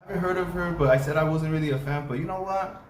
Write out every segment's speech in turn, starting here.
I haven't heard of her, but I said I wasn't really a fan. But you know what?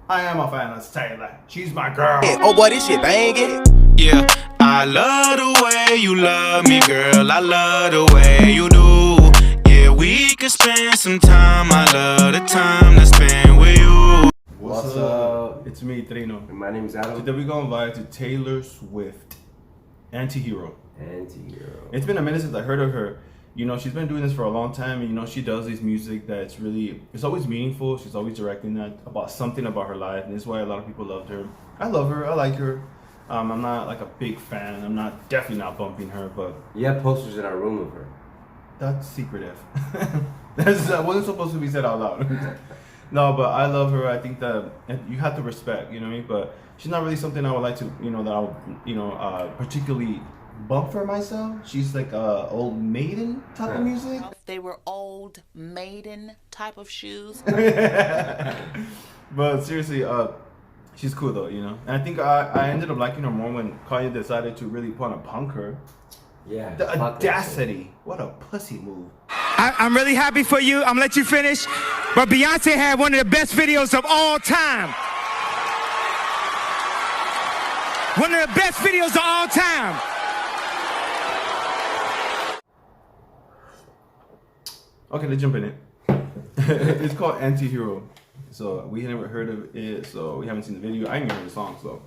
I am a fan. Let's tell you that. She's my girl. Oh boy, this shit banging. Yeah, I love the way you love me, girl. I love the way you do. Yeah, we could spend some time. I love the time to spend with you. What's up? It's me, Trino. And my name's Adam. Today we're going live to Taylor Swift, Anti-Hero. Anti-Hero. It's been a minute since I heard of her. You know, she's been doing this for a long time, and you know, she does this music that's really, it's always meaningful. She's always directing that about something about her life, and this is why a lot of people loved her. I love her. I like her. I'm not like a big fan. I'm definitely not bumping her, but You have posters in our room of her. that's secretive. That wasn't supposed to be said out loud. No, but I love her. I think that you have to respect, you know what I mean? But she's not really something I would like to, you know, that I would, you know, particularly bump for myself. She's like old maiden type of music. They were old maiden type of shoes. But seriously, she's cool though, you know. And I think I ended up liking her more when Kanye decided to really want to punk her. Yeah. The audacity. What a pussy move. I'm really happy for you. I'm gonna let you finish. But Beyonce had one of the best videos of all time. One of the best videos of all time. Okay, let's jump in it. It's called Anti-Hero. So we never heard of it, so we haven't seen the video. I ain't even heard the song, so.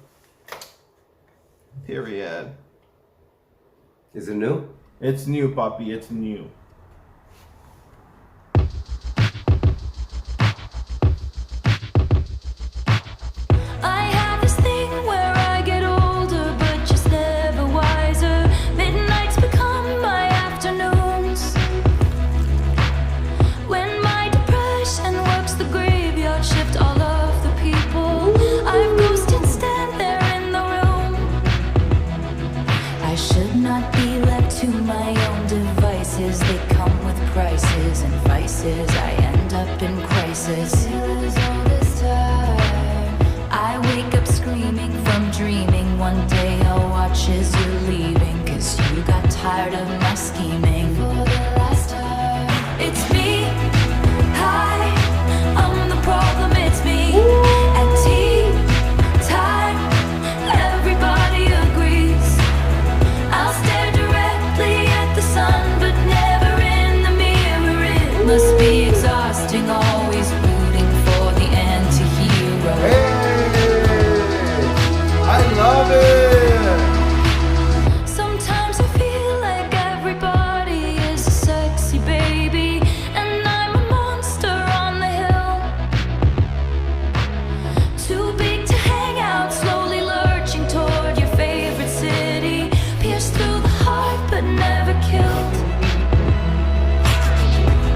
Period. Is it new? It's new, Poppy. It's new. I have this thing where I get older, but just never wiser. Midnights become my afternoons. When my depression works the graveyard shift, all of the people I've ghosted stand there in the room. I should not be left to my own devices. They come with prices and vices. I end up in crisis. All this time I wake up screaming from dreaming. One day I'll watch as you're leaving, 'cause you got tired of my scheming. For the last time, it's me. Hi, I'm the problem, it's me. At tea time, everybody agrees. I'll stare directly at the sun, but never in the mirror. It must be exhausting, always rooting for the anti-hero. I love it! Sometimes I feel like everybody is a sexy baby, and I'm a monster on the hill. Too big to hang out, slowly lurching toward your favorite city. Pierced through the heart, but never killed.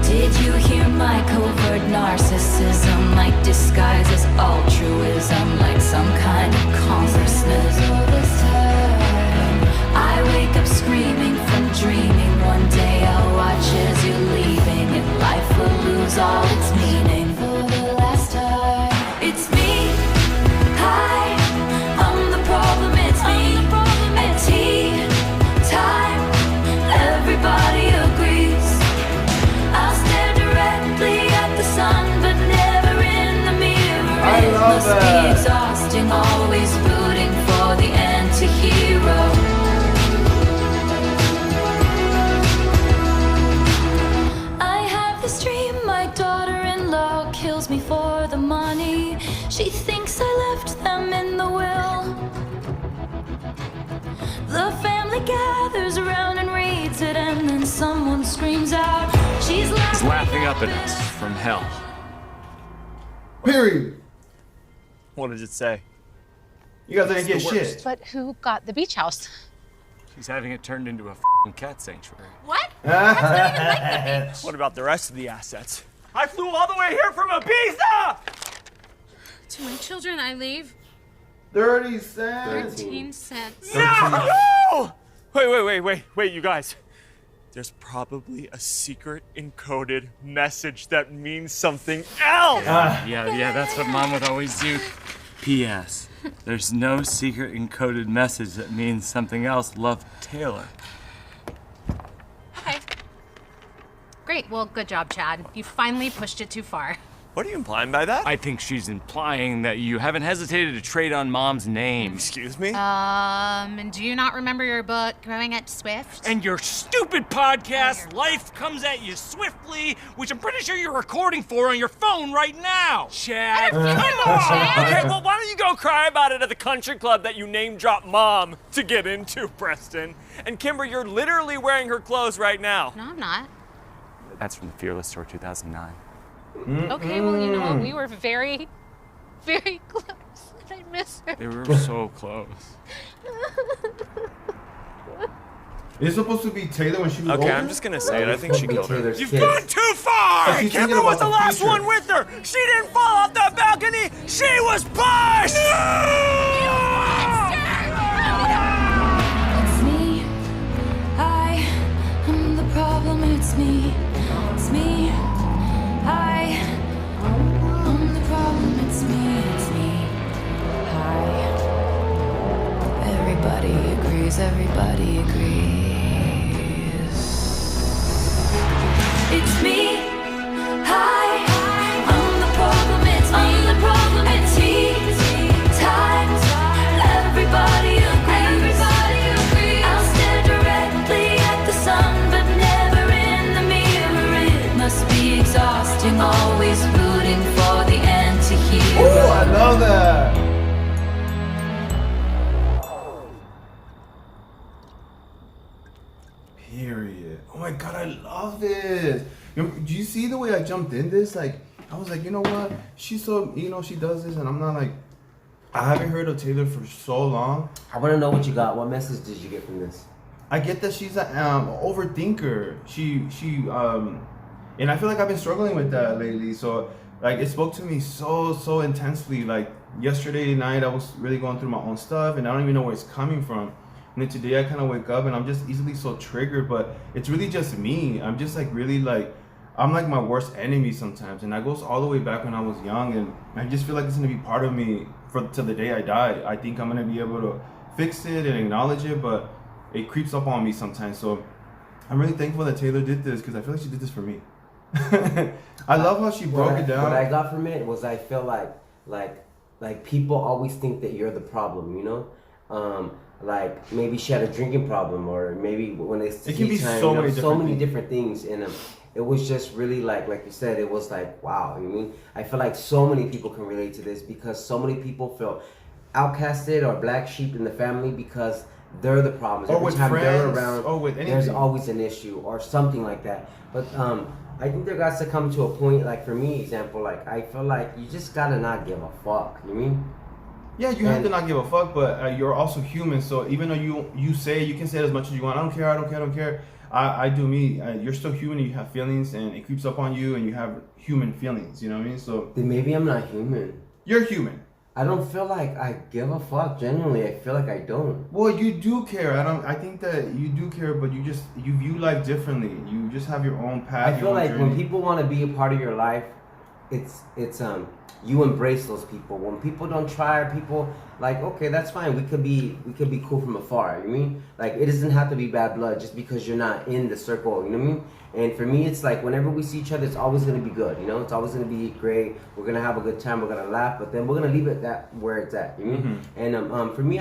Did you hear my covert narcissism? Like disguise as altruism, like some kind of consciousness. All this time I wake up screaming from dreaming. One day I'll watch as you're leaving, and life will lose all its meaning. For the last time, it's me. Hi, I'm the problem, it's me. At tea time, everybody agrees. I'll stare directly at the sun, but never in the mirror. I It love must that. be exhausting, always rooting for the anti-hero. I have this dream, my daughter-in-law kills me for the money. She thinks I left them in the will. The family gathers around and reads it, and then someone screams out, she's Laughing up at us from hell. Period. What does it say? You guys didn't get It's the worst. shit. But who got the beach house? She's having it turned into a f***ing cat sanctuary. What? What about the rest of the assets? I flew all the way here from Ibiza! To my children, I leave 30 cents. 13 cents. No! Wait, you guys. There's probably a secret encoded message that means something else! Yeah, that's what Mom would always do. P.S. There's no secret encoded message that means something else. Love, Taylor. Okay. Great Great. Well, good job, Chad. You finally pushed it too far. What are you implying by that? I think she's implying that you haven't hesitated to trade on Mom's name. Excuse me? And do you not remember your book, Growing Up Swift? And your stupid podcast, Life Comes at You Swiftly, which I'm pretty sure you're recording for on your phone right now. Chad, come on! Okay, well, why don't you go cry about it at the country club that you name-dropped Mom to get into, Preston? And Kimber, you're literally wearing her clothes right now. No, I'm not. That's from the Fearless Tour 2009. Okay, well, you know what? We were very, very close. I miss her. They were so close. It's supposed to be Taylor when she was older? Okay, I'm just gonna say it. I think she killed her. Taylor's You've kids. gone too far! But she's thinking Kimber was about the the last future. one with her! She didn't fall off the balcony! She was pushed! It's me. I am the problem. It's me. It's me. I am the problem. It's me. It's me. Hi. Everybody agrees. Everybody agrees. It's me. Hi. I'm the problem. It's me. The problem. It's me. Times. Everybody agrees. I'll stare directly at the sun, but never in the mirror. It must be exhausting, always rooting for the anti-hero. Oh, I love that. Period. Oh my god, I love this. Do you see the way I jumped in this? Like, I was like, you know what? She's so, she does this, and I'm not like, I haven't heard of Taylor for so long. I want to know what you got. What message did you get from this? I get that she's an overthinker. And I feel like I've been struggling with that lately. So, like, it spoke to me so intensely. Like, yesterday night, I was really going through my own stuff, and I don't even know where it's coming from. And then today, I kind of wake up, and I'm just easily so triggered. But it's really just me. I'm just, like, really, like, I'm, like, my worst enemy sometimes. And that goes all the way back when I was young. And I just feel like it's going to be part of me to the day I die. I think I'm going to be able to fix it and acknowledge it, but it creeps up on me sometimes. So I'm really thankful that Taylor did this, because I feel like she did this for me. I love how she broke it down. What I got from it was I feel like people always think that you're the problem, you know? Like maybe she had a drinking problem, or maybe when it's it can be time, so many different things. And it was just really like you said, it was like, wow. You mean, I feel like so many people can relate to this, because so many people feel outcasted or black sheep in the family because they're the problems. Or Every with time friends, they're around, or with there's anything. always an issue or something like that. But I think there got to come to a point, like for me, example, like I feel like you just gotta not give a fuck. You mean? Yeah, you have to not give a fuck, but you're also human. So even though you can say it as much as you want. I don't care. I do me. You're still human, and you have feelings, and it creeps up on you, and you have human feelings. You know what I mean? So then maybe I'm not human. You're human. I don't feel like I give a fuck. Genuinely, I feel like I don't. Well, you do care. I think that you do care, but you view life differently. You just have your own path. I feel like when people want to be a part of your life, it's you embrace those people. When people don't try, or people like, okay, that's fine. We could be cool from afar. You know what I mean? Like, it doesn't have to be bad blood just because you're not in the circle. You know what I mean? And for me, it's like whenever we see each other, it's always gonna be good. You know, it's always gonna be great. We're gonna have a good time. We're gonna laugh, but then we're gonna leave it that where it's at. You know? Mm-hmm. And for me,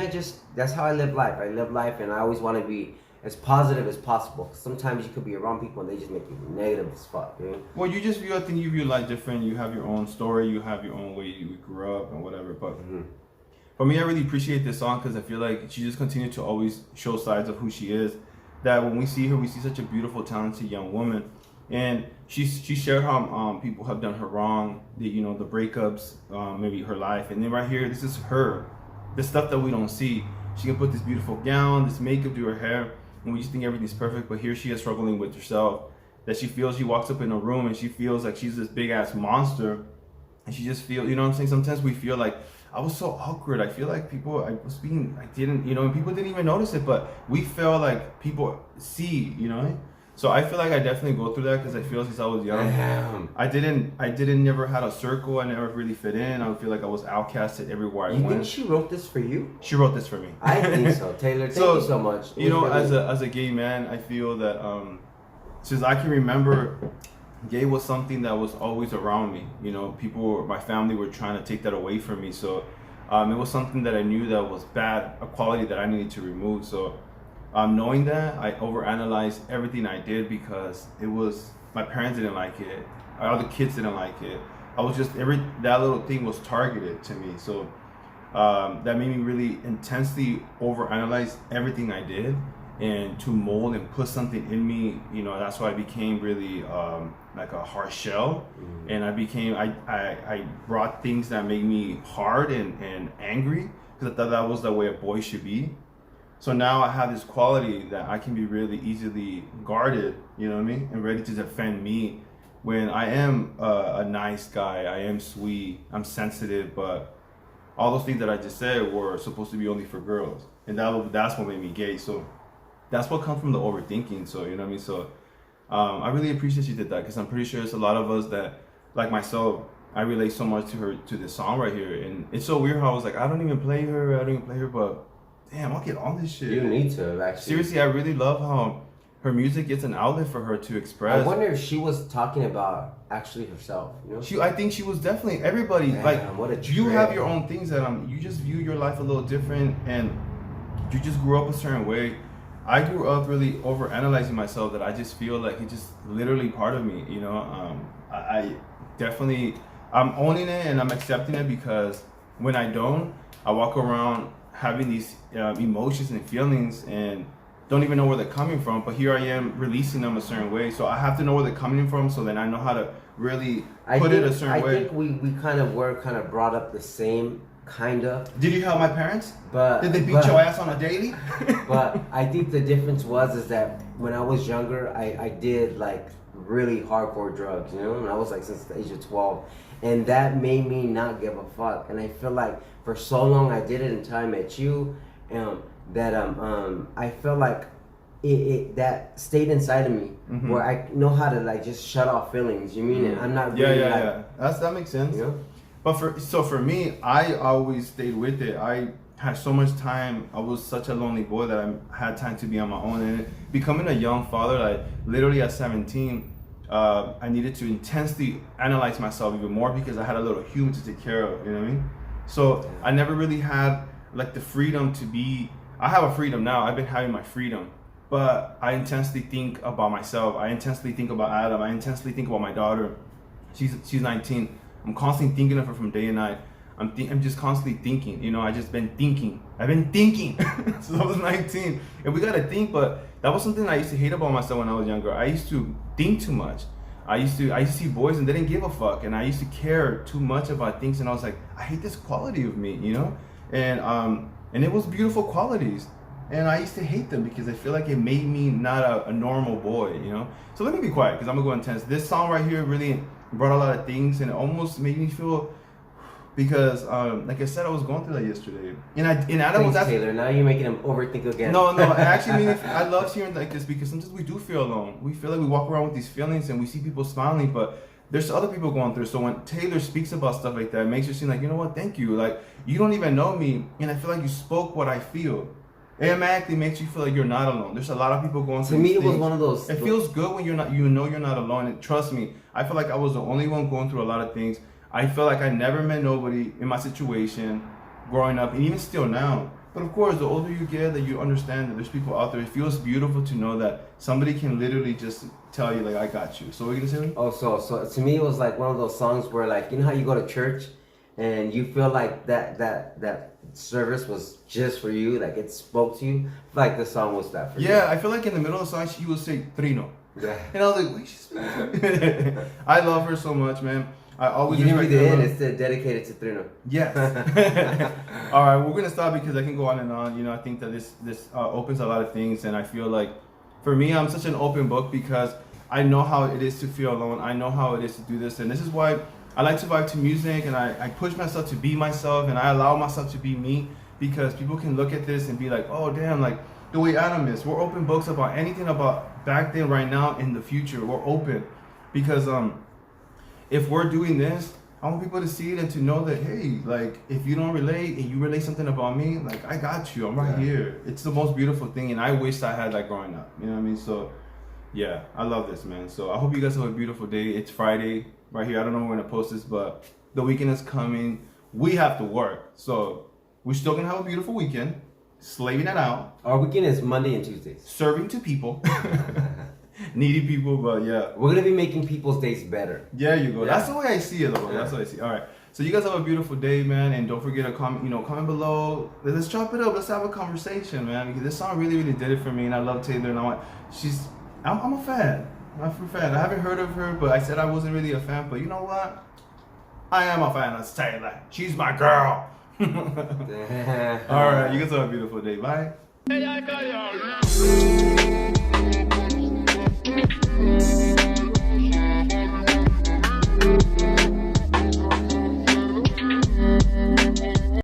that's how I live life. I live life, and I always want to be as positive as possible. Sometimes you could be around people and they just make you negative as fuck. You know? Well, you view life different. You have your own story. You have your own way you grew up and whatever. But for me, I really appreciate this song because I feel like she just continued to always show sides of who she is. That when we see her, we see such a beautiful, talented young woman. And she shared how people have done her wrong, the breakups, maybe her life. And then right here, this is her. The stuff that we don't see. She can put this beautiful gown, this makeup, do her hair, and we just think everything's perfect. But here she is struggling with herself. That she feels, she walks up in a room and she feels like she's this big ass monster. And she just feels, you know what I'm saying? Sometimes we feel like, I was so awkward. I feel like people, and people didn't even notice it, but we feel like people see, you know? So I feel like I definitely go through that because I feel since I was young. Damn. I didn't never had a circle. I never really fit in. I feel like I was outcasted everywhere I went. You think she wrote this for you? She wrote this for me. I think so. Taylor, thank you so much. You know, as a gay man, I feel that since I can remember, gay was something that was always around me. You know, my family were trying to take that away from me. So it was something that I knew that was bad, a quality that I needed to remove. So knowing that, I overanalyzed everything I did because my parents didn't like it. Other kids didn't like it. I was just, that little thing was targeted to me. So that made me really intensely overanalyze everything I did, and to mold and put something in me. You know, that's why I became really like a hard shell. And I brought things that made me hard and angry, because I thought that was the way a boy should be. So now I have this quality that I can be really easily guarded, you know what I mean, and ready to defend me when I am a nice guy. I am sweet, I'm sensitive, but all those things that I just said were supposed to be only for girls, and that's what made me gay. So that's what comes from the overthinking. So, you know what I mean? So I really appreciate you did that, because I'm pretty sure it's a lot of us that, like myself, I relate so much to this song right here. And it's so weird how I was like, I don't even play her, but damn, I'll get all this shit. You need to, actually. Seriously, I really love how her music gets an outlet for her to express. I wonder if she was talking about actually herself. You know? I think she was definitely everybody. Man, like, what a you trip. have your own things that you just view your life a little different, and you just grew up a certain way. I grew up really overanalyzing myself, that I just feel like it's just literally part of me. You know, I definitely, I'm owning it and I'm accepting it, because when I don't, I walk around having these emotions and feelings and don't even know where they're coming from, but here I am releasing them a certain way. So I have to know where they're coming from, so then I know how to really put it a certain way. I think we kind of were brought up the same, kind of. Did you help my parents? But did they beat your ass on a daily? But I think the difference is that when I was younger, I did like really hardcore drugs, you know, and I was like since the age of 12, and that made me not give a fuck. And I feel like for so long I did it until I met you, that I feel like it that stayed inside of me, where I know how to like just shut off feelings. You mean? And I'm not really that makes sense. You know? But for me, I always stayed with it. I had so much time. I was such a lonely boy that I had time to be on my own. And becoming a young father, like literally at 17, I needed to intensely analyze myself even more, because I had a little human to take care of. You know what I mean? So I never really had like the freedom to be. I have a freedom now. I've been having my freedom, but I intensely think about myself. I intensely think about Adam. I intensely think about my daughter. She's 19. I'm constantly thinking of her from day and night. I'm just constantly thinking. You know, I just been thinking. I've been thinking since I was 19. And we gotta think, but that was something I used to hate about myself when I was younger. I used to think too much. I used to see boys and they didn't give a fuck, and I used to care too much about things, and I was like, I hate this quality of me, you know? And it was beautiful qualities, and I used to hate them because I feel like it made me not a normal boy, you know? So let me be quiet, because I'm gonna go intense. This song right here really brought a lot of things, and it almost made me feel, because like I said, I was going through that yesterday. And Adam was asking, Taylor, now you're making him overthink again. No, actually, I love hearing like this, because sometimes we do feel alone. We feel like we walk around with these feelings and we see people smiling, but there's other people going through. So when Taylor speaks about stuff like that, it makes you seem like, you know what, thank you. Like, you don't even know me, and I feel like you spoke what I feel. It automatically makes you feel like you're not alone. There's a lot of people going through these things. To me, it was one of those. It feels good when you know you're not alone. And trust me, I feel like I was the only one going through a lot of things. I feel like I never met nobody in my situation growing up, and even still now. But of course, the older you get, that you understand that there's people out there. It feels beautiful to know that somebody can literally just tell you, like, I got you. So what are you gonna say? Oh, so to me, it was like one of those songs where, like, you know how you go to church and you feel like that service was just for you, like it spoke to you. Like the song was that for you. Yeah, I feel like in the middle of the song she would say Trino. Yeah. And I was like, wait, she's I love her so much, man. I always you didn't read the end. her. It's dedicated to Trino. Yes. All right, we're gonna stop because I can go on and on. You know, I think that this opens a lot of things, and I feel like, for me, I'm such an open book because I know how it is to feel alone. I know how it is to do this, and this is why I like to vibe to music, and I push myself to be myself, and I allow myself to be me, because people can look at this and be like, oh damn, like the way Adam is. We're open books about anything about back then, right now, in the future. We're open because if we're doing this, I want people to see it and to know that, hey, like, if you don't relate and you relate something about me, like, I got you. I'm right here. It's the most beautiful thing, and I wish I had that growing up. You know what I mean? So Yeah, I love this, man. So I hope you guys have a beautiful day. It's Friday right here. I don't know when we're gonna post this, but the weekend is coming. We have to work, so we're still gonna have a beautiful weekend, slaving it out. Our weekend is Monday and Tuesdays. Serving to people, needy people, but yeah. We're gonna be making people's days better. There you go. Yeah. That's the way I see it, though. That's the way I see it. All right. So you guys have a beautiful day, man, and don't forget to comment below. Let's chop it up. Let's have a conversation, man. Because this song really, really did it for me, and I love Taylor. And I'm a fan. I'm a fan. I haven't heard of her, but I said I wasn't really a fan. But you know what? I am a fan of Taylor. She's my girl. All right. You guys have a beautiful day. Bye.